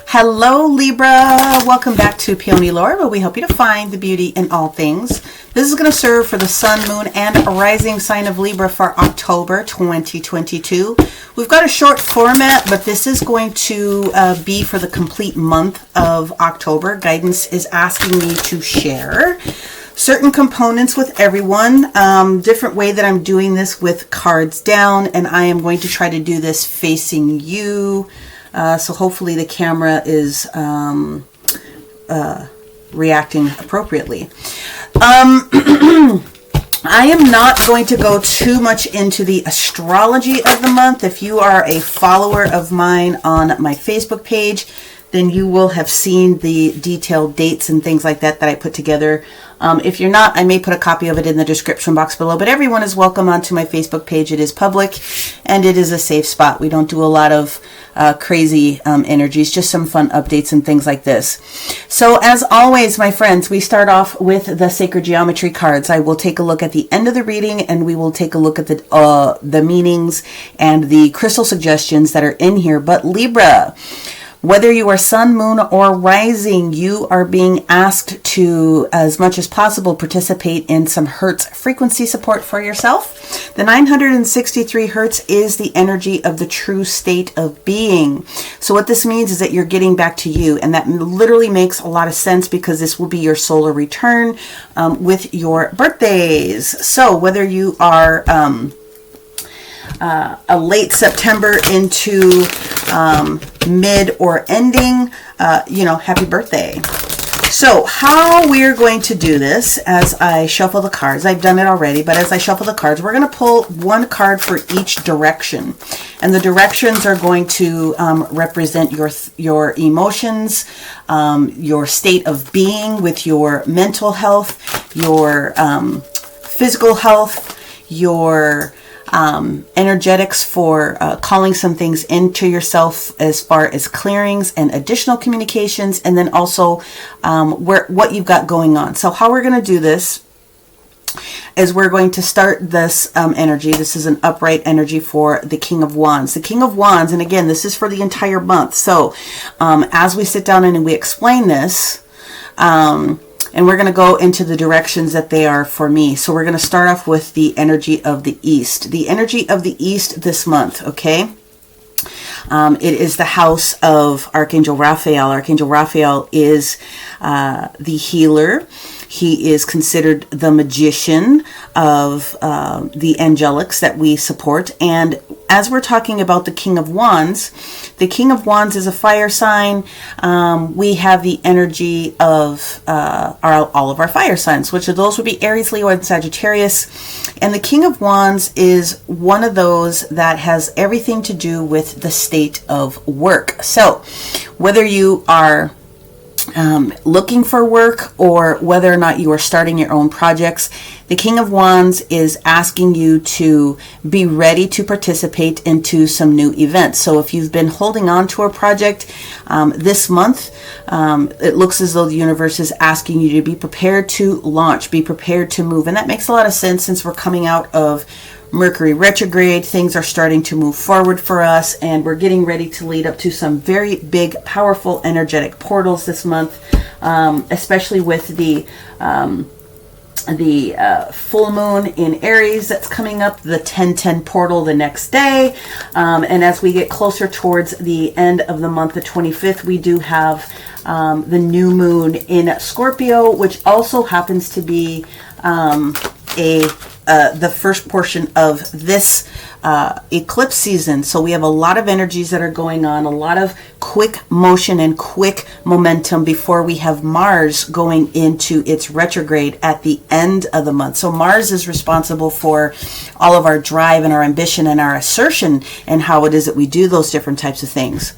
Hello Libra, welcome back to Peony Lore, where we help you to find the beauty in all things. This is going to serve for the Sun, Moon, and Rising sign of Libra for October 2022. We've got a short format, but this is going to be for the complete month of October. Guidance is asking me to share certain components with everyone. Different way that I'm doing this with cards down, and I am going to try to do this facing you. So hopefully the camera is reacting appropriately. I am not going to go too much into the astrology of the month. If you are a follower of mine on my Facebook page, then you will have seen the detailed dates and things like that I put together. If you're not, I may put a copy of it in the description box below, but everyone is welcome onto my Facebook page. It is public and it is a safe spot. We don't do a lot of crazy energies, just some fun updates and things like this. So as always, my friends, we start off with the sacred geometry cards. I will take a look at the end of the reading, and we will take a look at the meanings and the crystal suggestions that are in here. But Libra, whether you are sun, moon, or rising, you are being asked to, as much as possible, participate in some Hertz frequency support for yourself. The 963 Hertz is the energy of the true state of being. So what this means is that you're getting back to you, and that literally makes a lot of sense because this will be your solar return with your birthdays. So whether you are a late September into mid or ending, happy birthday. So how we're going to do this as I shuffle the cards, I've done it already, but as I shuffle the cards, we're going to pull one card for each direction. And the directions are going to represent your emotions, your state of being with your mental health, your physical health, your energetics for calling some things into yourself as far as clearings and additional communications, and then also what you've got going on. So how we're going to do this is we're going to start this energy. This is an upright energy for the King of Wands. The King of Wands, and again, this is for the entire month. So as we sit down and we explain this, and we're going to go into the directions that they are for me. So we're going to start off with the energy of the East. The energy of the East this month, okay? It is the house of Archangel Raphael. Archangel Raphael is the healer. He is considered the magician of the angelics that we support. And as we're talking about the King of Wands is a fire sign. We have the energy of all of our fire signs, which of those would be Aries, Leo, and Sagittarius. And the King of Wands is one of those that has everything to do with the state of work. So whether you are looking for work or whether or not you are starting your own projects, the King of Wands is asking you to be ready to participate into some new events. So if you've been holding on to a project this month, it looks as though the universe is asking you to be prepared to launch, be prepared to move. And that makes a lot of sense since we're coming out of Mercury retrograde. Things are starting to move forward for us, and we're getting ready to lead up to some very big, powerful, energetic portals this month, especially with the full moon in Aries that's coming up, the 10/10 portal the next day. And as we get closer towards the end of the month, the 25th, we do have the new moon in Scorpio, which also happens to be the first portion of this eclipse season. So we have a lot of energies that are going on, a lot of quick motion and quick momentum before we have Mars going into its retrograde at the end of the month. So Mars is responsible for all of our drive and our ambition and our assertion and how it is that we do those different types of things.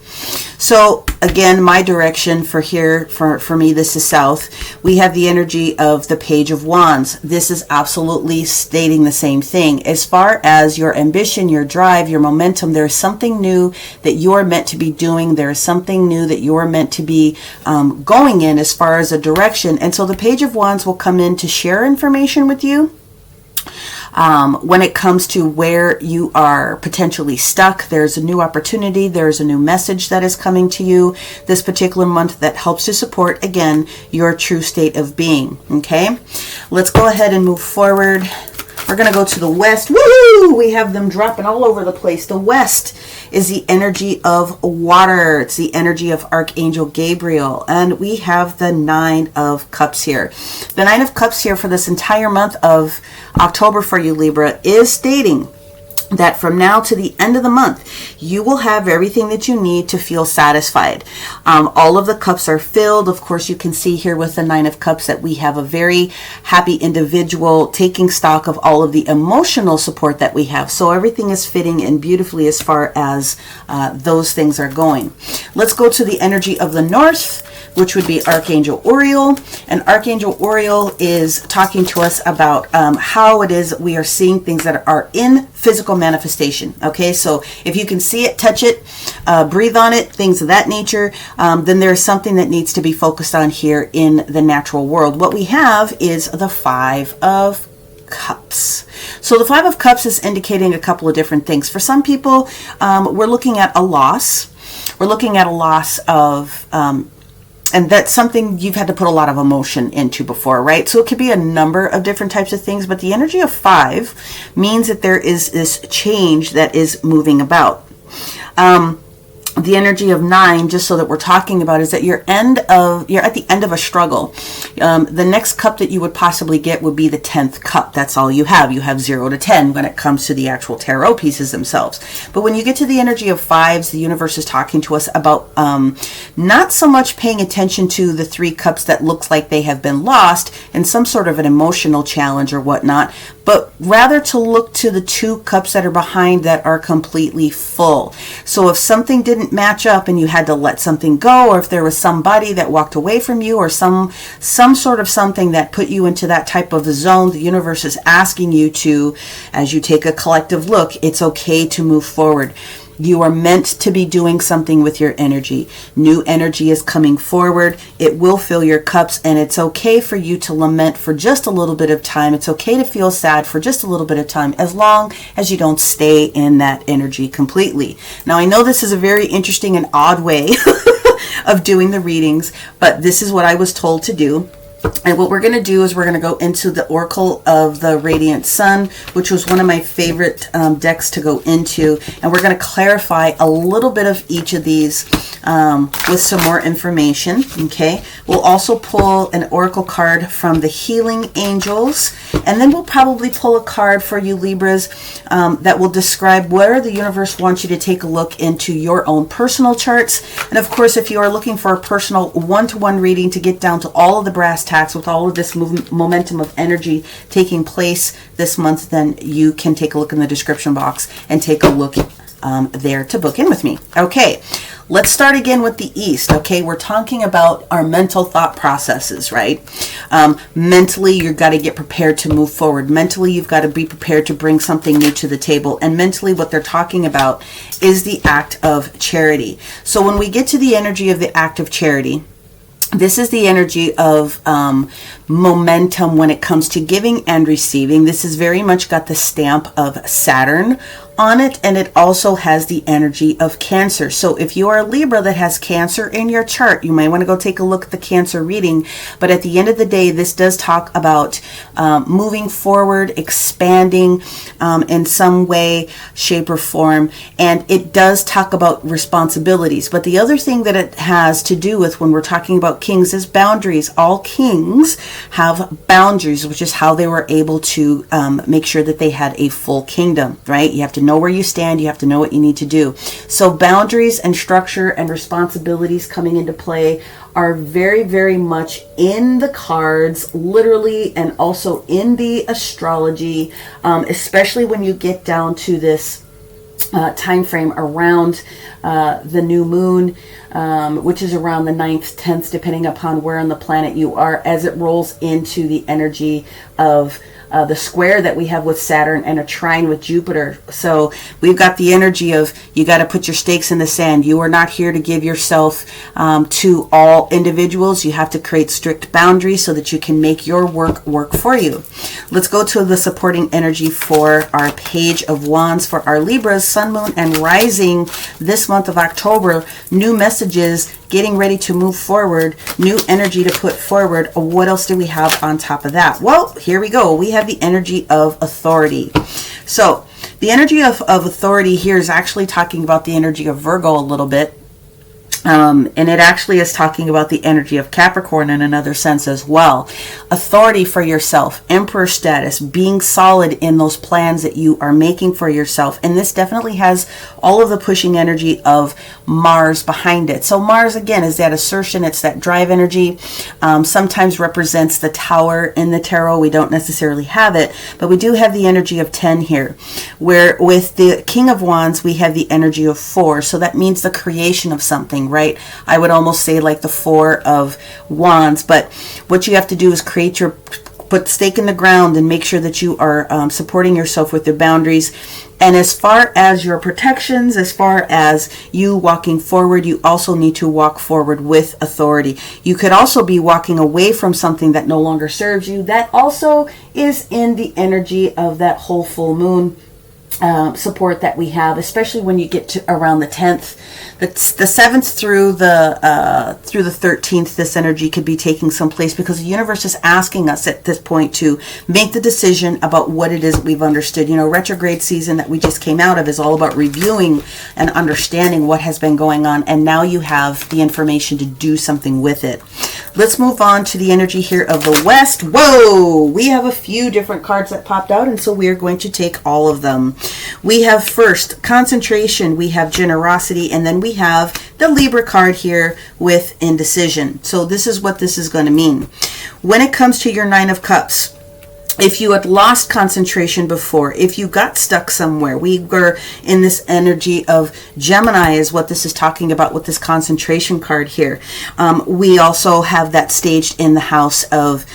So again, my direction for here, for me, this is south. We have the energy of the Page of Wands. This is absolutely stating the same thing. As far as your ambition, your drive, your momentum, there is something new that you're meant to be doing. There is something new that you're meant to be going in as far as a direction. And so the Page of Wands will come in to share information with you. When it comes to where you are potentially stuck, there's a new opportunity, there's a new message that is coming to you this particular month that helps to support, again, your true state of being. Okay, let's go ahead and move forward. We're going to go to the West. Woo! We have them dropping all over the place. The West is the energy of water. It's the energy of Archangel Gabriel. And we have the Nine of Cups here. The Nine of Cups here for this entire month of October for you, Libra, is stating that from now to the end of the month, you will have everything that you need to feel satisfied. All of the cups are filled. Of course, you can see here with the Nine of Cups that we have a very happy individual taking stock of all of the emotional support that we have. So everything is fitting in beautifully as far as those things are going. Let's go to the energy of the North, which would be Archangel Uriel. And Archangel Uriel is talking to us about how it is we are seeing things that are in physical manifestation. Okay, so if you can see it, touch it, breathe on it, things of that nature, then there's something that needs to be focused on here in the natural world. What we have is the Five of Cups. So the Five of Cups is indicating a couple of different things. For some people, we're looking at a loss. We're looking at a loss of and that's something you've had to put a lot of emotion into before, right? So it could be a number of different types of things, but the energy of 5 means that there is this change that is moving about. The energy of 9, just so that we're talking about, is that you're at the end of a struggle. The next cup that you would possibly get would be the 10th cup. That's all you have. You have 0 to 10 when it comes to the actual tarot pieces themselves. But when you get to the energy of 5s, the universe is talking to us about not so much paying attention to the 3 cups that looks like they have been lost in some sort of an emotional challenge or whatnot, but rather to look to the 2 cups that are behind that are completely full. So if something didn't match up and you had to let something go, or if there was somebody that walked away from you, or some sort of something that put you into that type of a zone, the universe is asking you to, as you take a collective look, it's okay to move forward. You are meant to be doing something with your energy. New energy is coming forward. It will fill your cups, and it's okay for you to lament for just a little bit of time. It's okay to feel sad for just a little bit of time, as long as you don't stay in that energy completely. Now, I know this is a very interesting and odd way of doing the readings, but this is what I was told to do. And what we're going to do is we're going to go into the Oracle of the Radiant Sun, which was one of my favorite decks to go into. And we're going to clarify a little bit of each of these with some more information. Okay. We'll also pull an Oracle card from the Healing Angels. And then we'll probably pull a card for you Libras that will describe where the universe wants you to take a look into your own personal charts. And of course, if you are looking for a personal one-to-one reading to get down to all of the brass tacks with all of this momentum of energy taking place this month, then you can take a look in the description box and take a look there to book in with me. Okay, let's start again with the East. Okay, we're talking about our mental thought processes, right? Mentally, you've got to get prepared to move forward. Mentally, you've got to be prepared to bring something new to the table. And mentally, what they're talking about is the act of charity. So when we get to the energy of the act of charity, this is the energy of momentum when it comes to giving and receiving. This has very much got the stamp of Saturn on it, and it also has the energy of Cancer. So if you are a Libra that has Cancer in your chart, you might want to go take a look at the Cancer reading. But at the end of the day, this does talk about moving forward, expanding in some way, shape, or form. And it does talk about responsibilities. But the other thing that it has to do with when we're talking about kings is boundaries. All kings have boundaries, which is how they were able to make sure that they had a full kingdom, right? You have to know where you stand. You have to know what you need to do. So boundaries and structure and responsibilities coming into play are very, very much in the cards, literally, and also in the astrology, especially when you get down to this time frame around the new moon. which is around the 9th, 10th, depending upon where on the planet you are, as it rolls into the energy of the square that we have with Saturn and a trine with Jupiter. So we've got the energy of, you got to put your stakes in the sand. You are not here to give yourself to all individuals. You have to create strict boundaries so that you can make your work for you. Let's go to the supporting energy for our Page of Wands for our Libras, Sun, Moon, and Rising this month of October. New messages, getting ready to move forward, new energy to put forward. What else do we have on top of that? Well, here we go. We have the energy of authority. So the energy of authority here is actually talking about the energy of Virgo a little bit. And it actually is talking about the energy of Capricorn in another sense as well. Authority for yourself, emperor status, being solid in those plans that you are making for yourself. And this definitely has all of the pushing energy of Mars behind it. So Mars, again, is that assertion. It's that drive energy. Sometimes represents the Tower in the tarot. We don't necessarily have it, but we do have the energy of 10 here, where with the King of Wands, we have the energy of 4. So that means the creation of something, right? I would almost say like the 4 of Wands, but what you have to do is put stake in the ground and make sure that you are supporting yourself with your boundaries. And as far as your protections, as far as you walking forward, you also need to walk forward with authority. You could also be walking away from something that no longer serves you. That also is in the energy of that whole full moon support that we have, especially when you get to around the 10th. The 7th through the 13th, this energy could be taking some place, because the universe is asking us at this point to make the decision about what it is that we've understood. You know, retrograde season that we just came out of is all about reviewing and understanding what has been going on, and now you have the information to do something with it. Let's move on to the energy here of the West. Whoa! We have a few different cards that popped out, and so we are going to take all of them. We have first concentration, we have generosity, and then we have the Libra card here with indecision. So this is what this is going to mean. When it comes to your 9 of Cups, if you had lost concentration before, if you got stuck somewhere, we were in this energy of Gemini is what this is talking about with this concentration card here. We also have that staged in the house of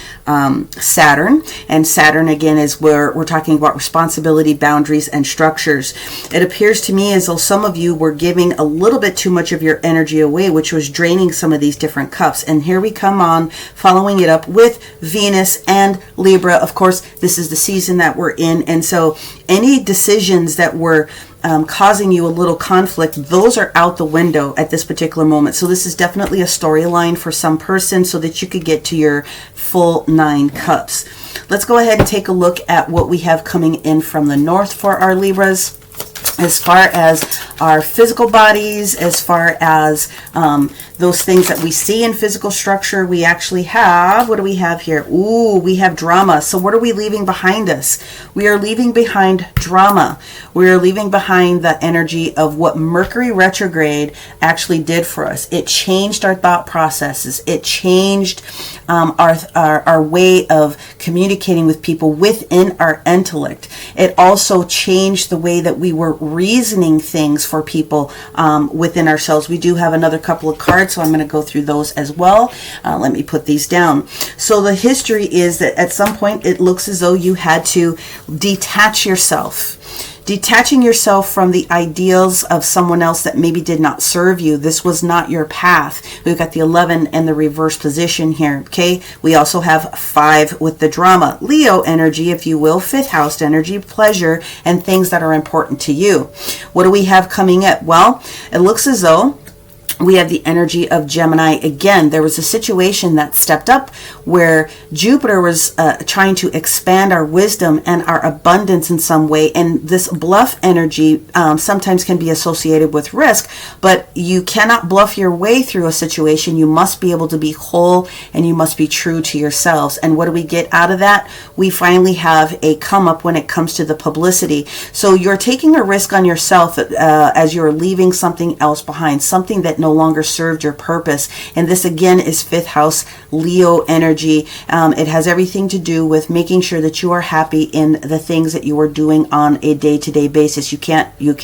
Saturn. And Saturn, again, is where we're talking about responsibility, boundaries, and structures. It appears to me as though some of you were giving a little bit too much of your energy away, which was draining some of these different cups. And here we come on, following it up with Venus and Libra. Of course, this is the season that we're in, and so any decisions that were causing you a little conflict, those are out the window at this particular moment. So this is definitely a storyline for some person so that you could get to your full 9 cups. Let's go ahead and take a look at what we have coming in from the north for our Libras. As far as our physical bodies, as far as those things that we see in physical structure, we actually have, what do we have here? Ooh, we have drama. So what are we leaving behind us? We are leaving behind drama. We are leaving behind the energy of what Mercury retrograde actually did for us. It changed our thought processes. It changed our way of communicating with people within our intellect. It also changed the way that we were reasoning things for people within ourselves. We do have another couple of cards, so I'm going to go through those as well. Let me put these down. So the history is that at some point it looks as though you had to detach yourself. Detaching yourself from the ideals of someone else that maybe did not serve you. This was not your path. We've got the 11 and the reverse position here. Okay. We also have 5 with the drama. Leo energy, if you will, 5th house energy, pleasure, and things that are important to you. What do we have coming up? Well, it looks as though we have the energy of Gemini again. There was a situation that stepped up where Jupiter was trying to expand our wisdom and our abundance in some way. And this bluff energy sometimes can be associated with risk, but you cannot bluff your way through a situation. You must be able to be whole and you must be true to yourselves. And what do we get out of that? We finally have a come up when it comes to the publicity. So you're taking a risk on yourself as you're leaving something else behind, something that no longer served your purpose. And this again is fifth house Leo energy. It has everything to do with making sure that you are happy in the things that you are doing on a day-to-day basis. You can't you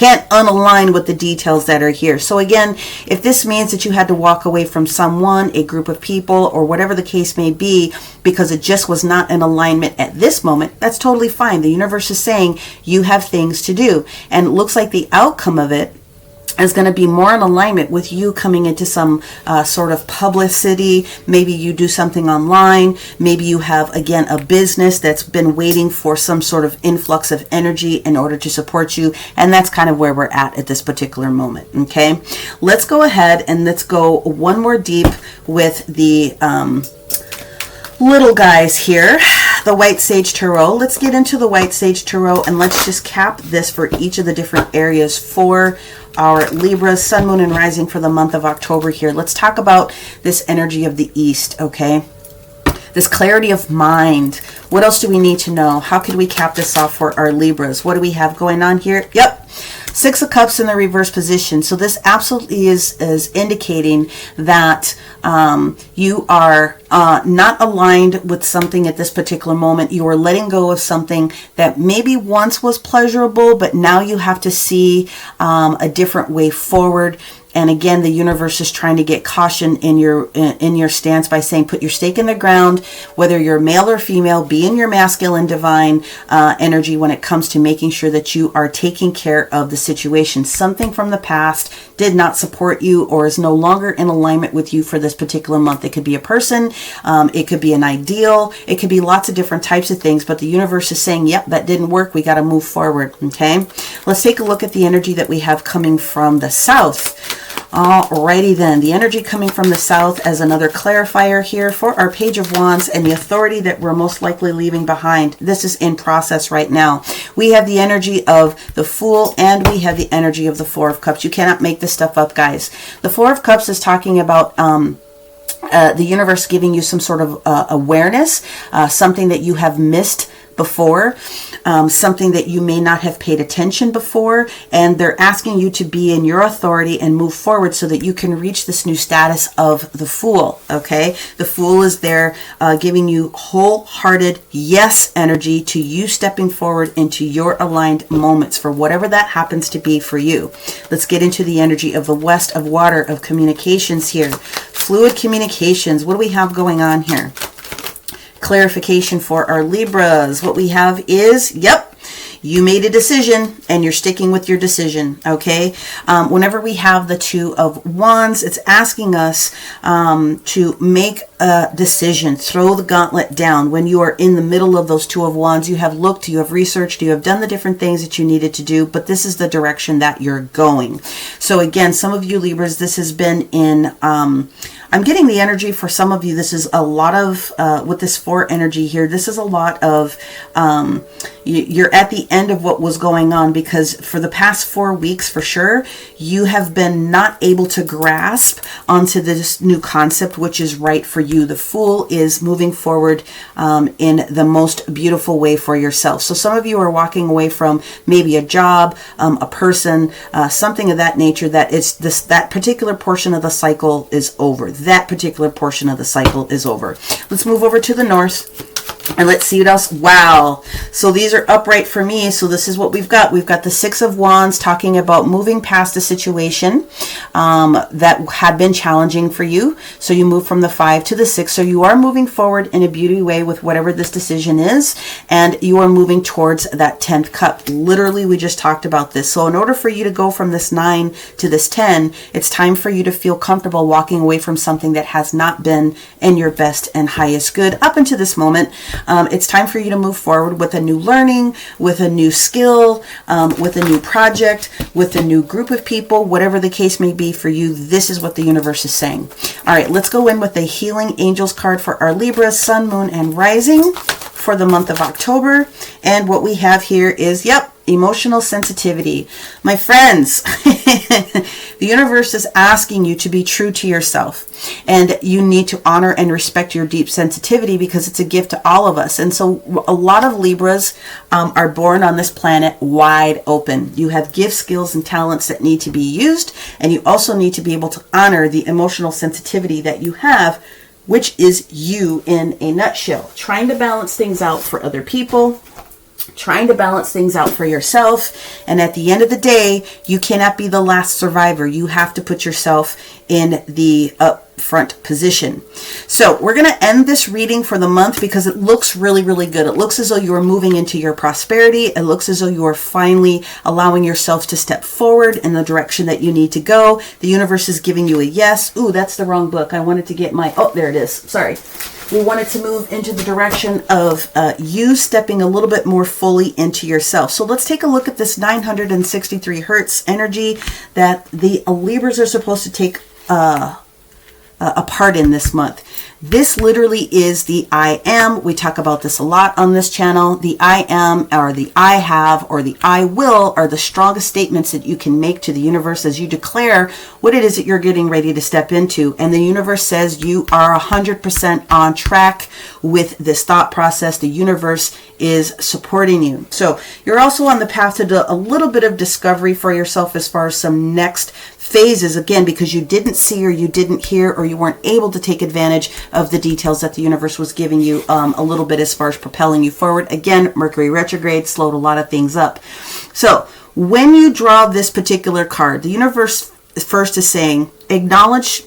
can't unalign with the details that are here. So again, if this means that you had to walk away from someone, a group of people, or whatever the case may be, because it just was not in alignment at this moment, that's totally fine. The universe is saying you have things to do, and it looks like the outcome of it is going to be more in alignment with you coming into some sort of publicity. Maybe you do something online. Maybe you have, again, a business that's been waiting for some sort of influx of energy in order to support you. And that's kind of where we're at this particular moment. Okay, let's go ahead and let's go one more deep with the little guys here, the White Sage Tarot. Let's get into the White Sage Tarot and let's just cap this for each of the different areas for our Libras, Sun, Moon, and Rising for the month of October here. Let's talk about this energy of the East, okay? This clarity of mind. What else do we need to know? How could we cap this off for our Libras? What do we have going on here? Yep. Six of Cups in the reverse position. So this absolutely is indicating that you are not aligned with something at this particular moment. You are letting go of something that maybe once was pleasurable, but now you have to see a different way forward. And again, the universe is trying to get caution in your stance by saying, put your stake in the ground, whether you're male or female, be in your masculine divine energy when it comes to making sure that you are taking care of the situation. Something from the past did not support you or is no longer in alignment with you for this particular month. It could be a person, it could be an ideal, it could be lots of different types of things, but the universe is saying, yep, that didn't work. We got to move forward. Okay, let's take a look at the energy that we have coming from the South. Alrighty then, the energy coming from the South as another clarifier here for our Page of Wands and the authority that we're most likely leaving behind. This is in process right now. We have the energy of the Fool and we have the energy of the Four of Cups. You cannot make this stuff up, guys. The Four of Cups is talking about the universe giving you some sort of awareness, something that you have missed before, something that you may not have paid attention before, and they're asking you to be in your authority and move forward so that you can reach this new status of the Fool. Okay, the Fool is there giving you wholehearted yes energy to you stepping forward into your aligned moments for whatever that happens to be for you. Let's get into the energy of the West of Water, of communications here. Fluid communications. What do we have going on here? Clarification for our Libras. What we have is, yep, you made a decision and you're sticking with your decision. Okay, whenever we have the Two of Wands, it's asking us to make a decision, throw the gauntlet down. When you are in the middle of those Two of Wands, you have looked, you have researched, you have done the different things that you needed to do, but this is the direction that you're going. So again, some of you Libras, this has been in I'm getting the energy for some of you. This is a lot of, with this Four energy here, this is a lot of, you're at the end of what was going on, because for the past 4 weeks, for sure, you have been not able to grasp onto this new concept, which is right for you. The Fool is moving forward in the most beautiful way for yourself. So some of you are walking away from maybe a job, a person, something of that nature, that it's this, that particular portion of the cycle is over. That particular portion of the cycle is over. Let's move over to the North. And let's see what else. Wow. So these are upright for me. So this is what we've got. We've got the Six of Wands talking about moving past a situation that had been challenging for you. So you move from the 5 to the 6. So you are moving forward in a beauty way with whatever this decision is. And you are moving towards that 10th cup. Literally, we just talked about this. So in order for you to go from this 9 to this 10, it's time for you to feel comfortable walking away from something that has not been in your best and highest good up until this moment. It's time for you to move forward with a new learning, with a new skill, with a new project, with a new group of people, whatever the case may be for you. This is what the universe is saying. All right, let's go in with the Healing Angels card for our Libra, Sun, Moon, and Rising. for the month of October. And what we have here is, yep, emotional sensitivity. My friends, the universe is asking you to be true to yourself, and you need to honor and respect your deep sensitivity because it's a gift to all of us. And so a lot of Libras are born on this planet wide open. You have gifts, skills, and talents that need to be used, and you also need to be able to honor the emotional sensitivity that you have, which is you in a nutshell. Trying to balance things out for other people, trying to balance things out for yourself. And at the end of the day, you cannot be the last survivor. You have to put yourself in the upfront position. So we're going to end this reading for the month because it looks really, really good. It looks as though you are moving into your prosperity. It looks as though you are finally allowing yourself to step forward in the direction that you need to go. The universe is giving you a yes. Ooh, that's the wrong book. I wanted to get my, oh, there it is. Sorry. We wanted to move into the direction of you stepping a little bit more fully into yourself. So let's take a look at this 963 hertz energy that the Libras are supposed to take a part in this month. This literally is the I am. We talk about this a lot on this channel. The I am, or the I have, or the I will are the strongest statements that you can make to the universe as you declare what it is that you're getting ready to step into. And the universe says you are 100% on track with this thought process. The universe is supporting you. So you're also on the path to do a little bit of discovery for yourself as far as some next phases, again, because you didn't see or you didn't hear or you weren't able to take advantage of the details that the universe was giving you a little bit as far as propelling you forward. Again, Mercury retrograde slowed a lot of things up. So when you draw this particular card, the universe first is saying, acknowledge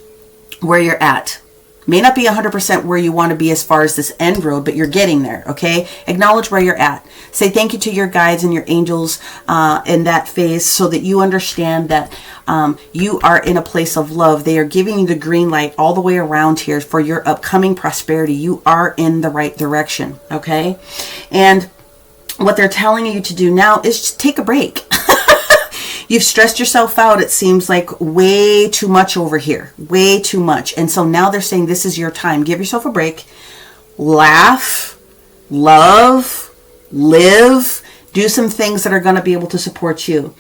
where you're at. May not be 100% where you want to be as far as this end road, but you're getting there, okay? Acknowledge where you're at. Say thank you to your guides and your angels in that phase so that you understand that you are in a place of love. They are giving you the green light all the way around here for your upcoming prosperity. You are in the right direction, okay? And what they're telling you to do now is just take a break. You've stressed yourself out, it seems like, way too much over here. Way too much. And so now they're saying this is your time. Give yourself a break. Laugh. Love. Live. Do some things that are going to be able to support you.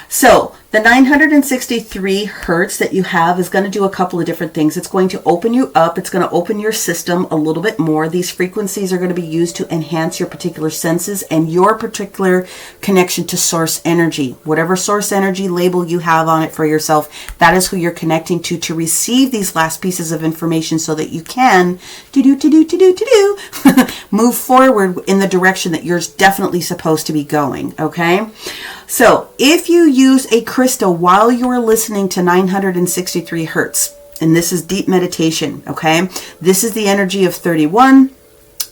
So the 963 hertz that you have is going to do a couple of different things. It's going to open you up. It's going to open your system a little bit more. These frequencies are going to be used to enhance your particular senses and your particular connection to source energy. Whatever source energy label you have on it for yourself, that is who you're connecting to receive these last pieces of information so that you can move forward in the direction that you're definitely supposed to be going, okay? So if you use a crystal while you are listening to 963 hertz, and this is deep meditation, okay? This is the energy of 31,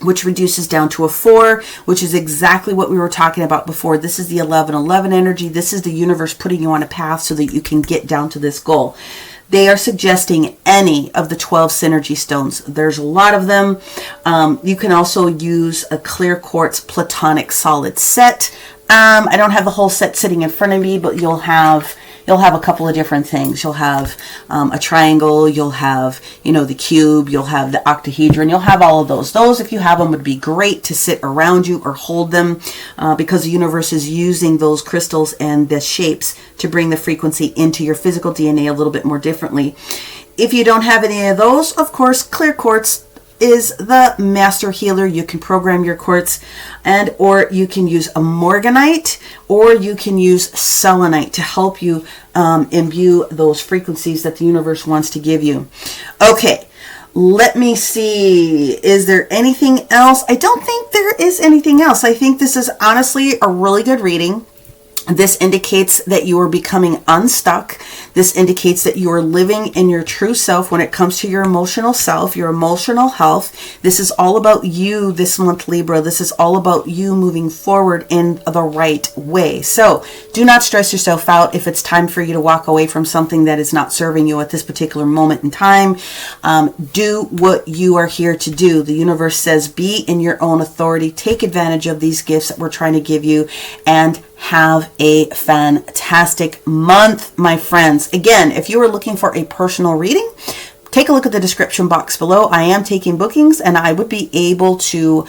which reduces down to a 4, which is exactly what we were talking about before. This is the 1111 energy. This is the universe putting you on a path so that you can get down to this goal. They are suggesting any of the 12 synergy stones. There's a lot of them. You can also use a clear quartz platonic solid set. I don't have the whole set sitting in front of me, but you'll have a couple of different things. You'll have a triangle, you'll have, the cube, you'll have the octahedron, you'll have all of those. Those, if you have them, would be great to sit around you or hold them because the universe is using those crystals and the shapes to bring the frequency into your physical DNA a little bit more differently. If you don't have any of those, of course, clear quartz is the master healer. You can program your quartz, and or you can use a morganite, or you can use selenite to help you imbue those frequencies that the universe wants to give you. Okay, let me see. Is there anything else? I don't think there is anything else. I think this is honestly a really good reading. This indicates that you are becoming unstuck. This indicates that you are living in your true self when it comes to your emotional self, your emotional health. This is all about you this month, Libra. This is all about you moving forward in the right way. So do not stress yourself out if it's time for you to walk away from something that is not serving you at this particular moment in time. Do what you are here to do. The universe says be in your own authority. Take advantage of these gifts that we're trying to give you and have a fantastic month, my friends. Again, if you are looking for a personal reading, take a look at the description box below. I am taking bookings and I would be able to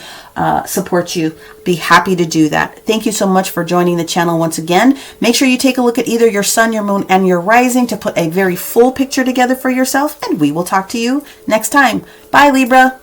support you. Be happy to do that. Thank you so much for joining the channel once again. Make sure you take a look at either your sun, your moon, and your rising to put a very full picture together for yourself, and we will talk to you next time. Bye, Libra.